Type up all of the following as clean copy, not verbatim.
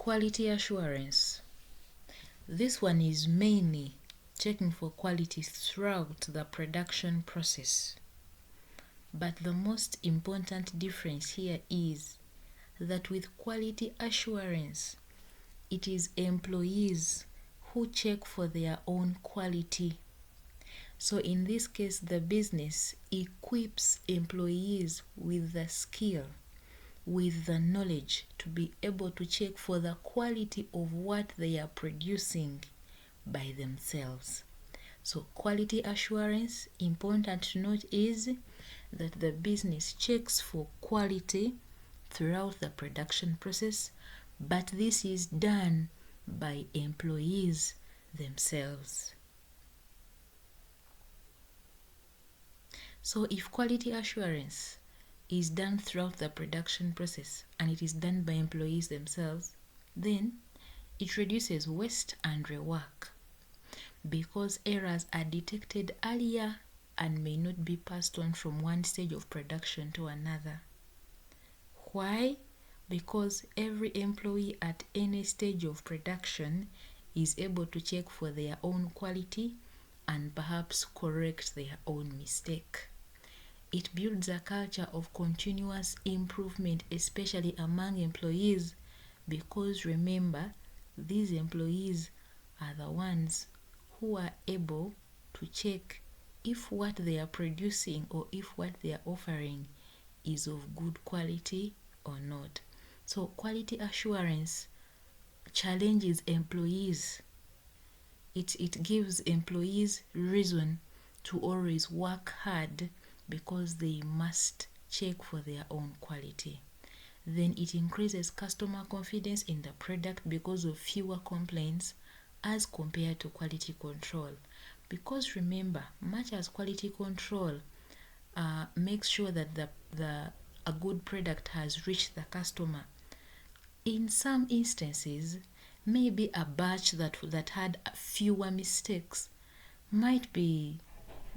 quality assurance. This one is mainly checking for quality throughout the production process. But the most important difference here is that with quality assurance, it is employees who check for their own quality. So in this case, the business equips employees with the skill, with the knowledge to be able to check for the quality of what they are producing by themselves. So quality assurance, important to note, is that the business checks for quality throughout the production process, but this is done by employees themselves. So if quality assurance is done throughout the production process and it is done by employees themselves, then it reduces waste and rework because errors are detected earlier and may not be passed on from one stage of production to another. Why? Because every employee at any stage of production is able to check for their own quality and perhaps correct their own mistake. It builds a culture of continuous improvement, especially among employees, because remember, these employees are the ones who are able to check if what they are producing or if what they are offering is of good quality or not. So quality assurance challenges employees. It gives employees reason to always work hard because they must check for their own quality. Then it increases customer confidence in the product because of fewer complaints as compared to quality control. Because remember, much as quality control makes sure that a good product has reached the customer, in some instances, maybe a batch that had fewer mistakes might be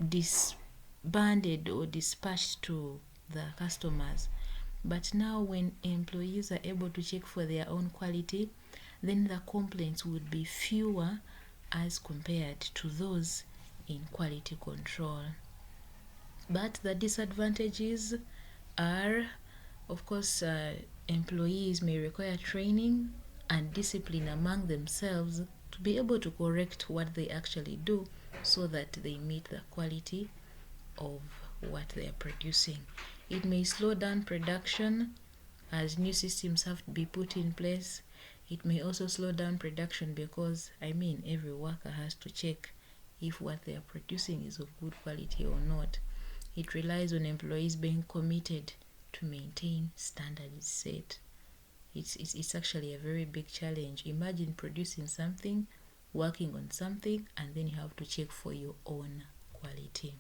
disbanded or dispatched to the customers. But now when employees are able to check for their own quality, then the complaints would be fewer as compared to those in quality control. But the disadvantages are, of course, employees may require training and discipline among themselves to be able to correct what they actually do so that they meet the quality of what they are producing. It may slow down production as new systems have to be put in place. It may also slow down production because, every worker has to check if what they are producing is of good quality or not. It relies on employees being committed to maintain standards set. It's actually a very big challenge. Imagine producing something, working on something, and then you have to check for your own quality.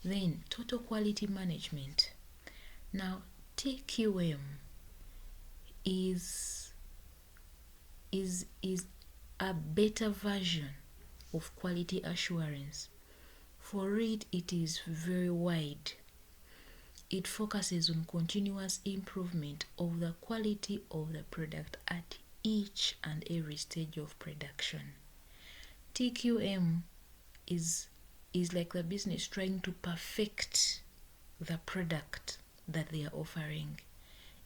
Then total quality management. Now TQM is a better version of quality assurance. For it is very wide. It focuses on continuous improvement of the quality of the product at each and every stage of production. TQM is like the business trying to perfect the product that they are offering.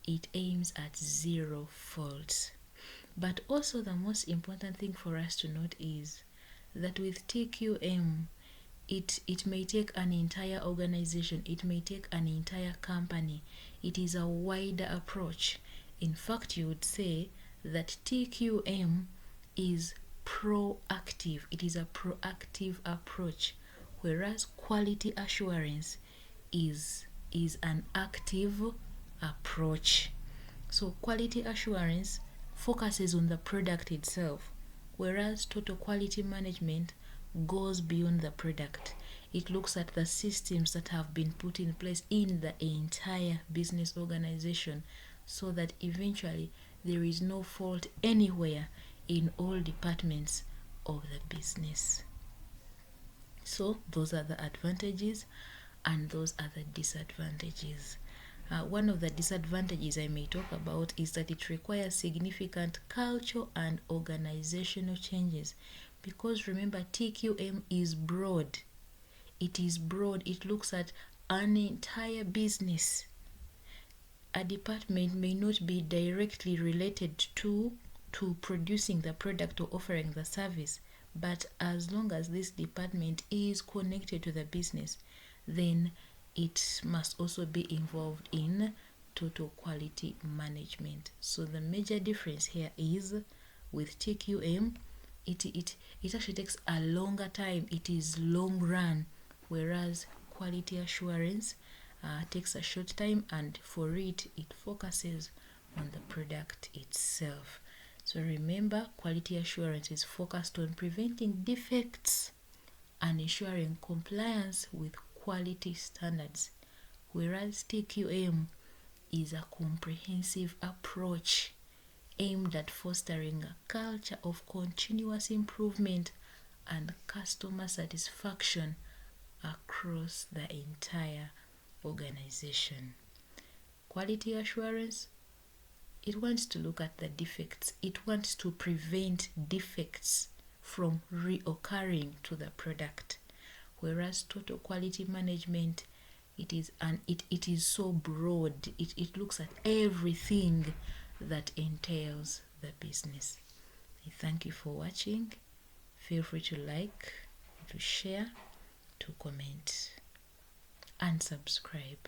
It aims at zero faults. But also the most important thing for us to note is that with TQM, it may take an entire organization, it may take an entire company. It is a wider approach. In fact, you would say that TQM is proactive. It is a proactive approach, whereas quality assurance is an active approach. So quality assurance focuses on the product itself, whereas total quality management goes beyond the product. It looks at the systems that have been put in place in the entire business organization so that eventually there is no fault anywhere in all departments of the business. So those are the advantages and those are the disadvantages. One of the disadvantages I may talk about is that it requires significant cultural and organizational changes, because remember, TQM is broad. It is broad. It looks at an entire business. A department may not be directly related to producing the product or offering the service, but as long as this department is connected to the business, then it must also be involved in total quality management. So the major difference here is with TQM, it actually takes a longer time. It is long run, whereas quality assurance takes a short time, and for it focuses on the product itself. So remember, quality assurance is focused on preventing defects and ensuring compliance with quality standards, whereas TQM is a comprehensive approach aimed at fostering a culture of continuous improvement and customer satisfaction across the entire organization. Quality assurance, it wants to look at the defects. It wants to prevent defects from reoccurring to the product, whereas total quality management, it is so broad. It looks at everything that entails the business. I thank you for watching. Feel free to like, to share, to comment, and subscribe.